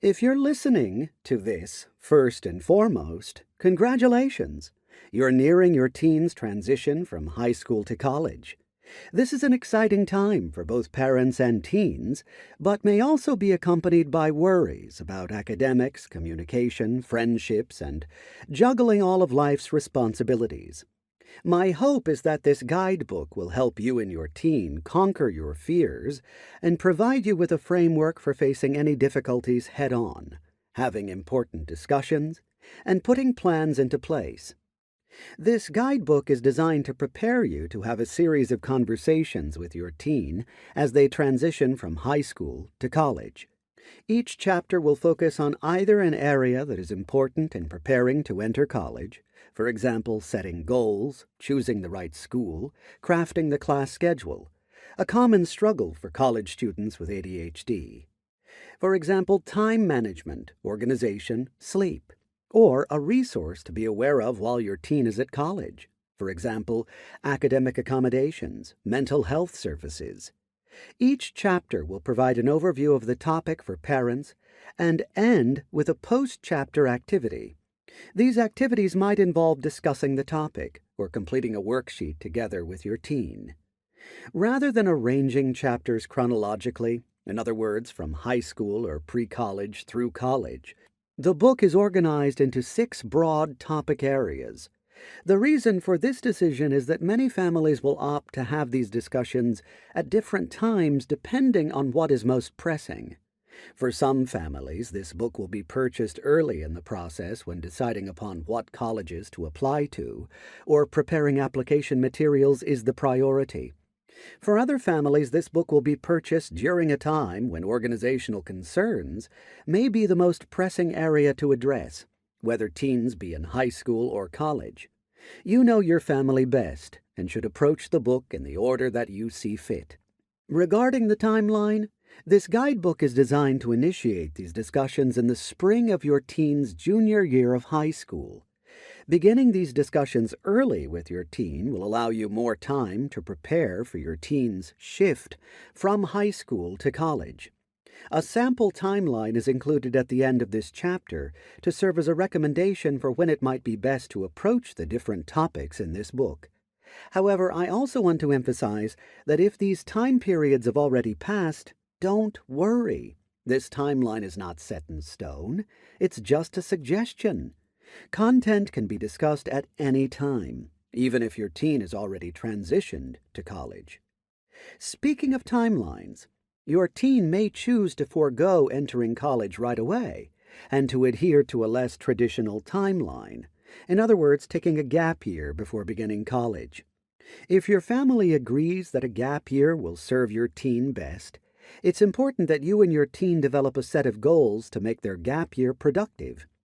If you're listening to this, first and foremost, congratulations! You're nearing your teen's transition from high school to college. This is an exciting time for both parents and teens, but may also be accompanied by worries about academics, communication, friendships, and juggling all of life's responsibilities. My hope is that this guidebook will help you and your teen conquer your fears and provide you with a framework for facing any difficulties head-on, having important discussions, and putting plans into place. This guidebook is designed to prepare you to have a series of conversations with your teen as they transition from high school to college. Each chapter will focus on either an area that is important in preparing to enter college, for example, setting goals, choosing the right school, crafting the class schedule, a common struggle for college students with ADHD. For example, time management, organization, sleep, or a resource to be aware of while your teen is at college. For example, academic accommodations, mental health services. Each chapter will provide an overview of the topic for parents and end with a post-chapter activity. These activities might involve discussing the topic or completing a worksheet together with your teen. Rather than arranging chapters chronologically, in other words, from high school or pre-college through college, the book is organized into 6 broad topic areas. The reason for this decision is that many families will opt to have these discussions at different times depending on what is most pressing. For some families, this book will be purchased early in the process when deciding upon what colleges to apply to, or preparing application materials is the priority. For other families, this book will be purchased during a time when organizational concerns may be the most pressing area to address, whether teens be in high school or college. You know your family best and should approach the book in the order that you see fit. Regarding the timeline, this guidebook is designed to initiate these discussions in the spring of your teen's junior year of high school. Beginning these discussions early with your teen will allow you more time to prepare for your teen's shift from high school to college. A sample timeline is included at the end of this chapter to serve as a recommendation for when it might be best to approach the different topics in this book. However, I also want to emphasize that if these time periods have already passed, don't worry. This timeline is not set in stone. It's just a suggestion. Content can be discussed at any time, even if your teen is already transitioned to college. Speaking of timelines, your teen may choose to forego entering college right away and to adhere to a less traditional timeline. In other words, taking a gap year before beginning college. If your family agrees that a gap year will serve your teen best, it's important that you and your teen develop a set of goals to make their gap year productive.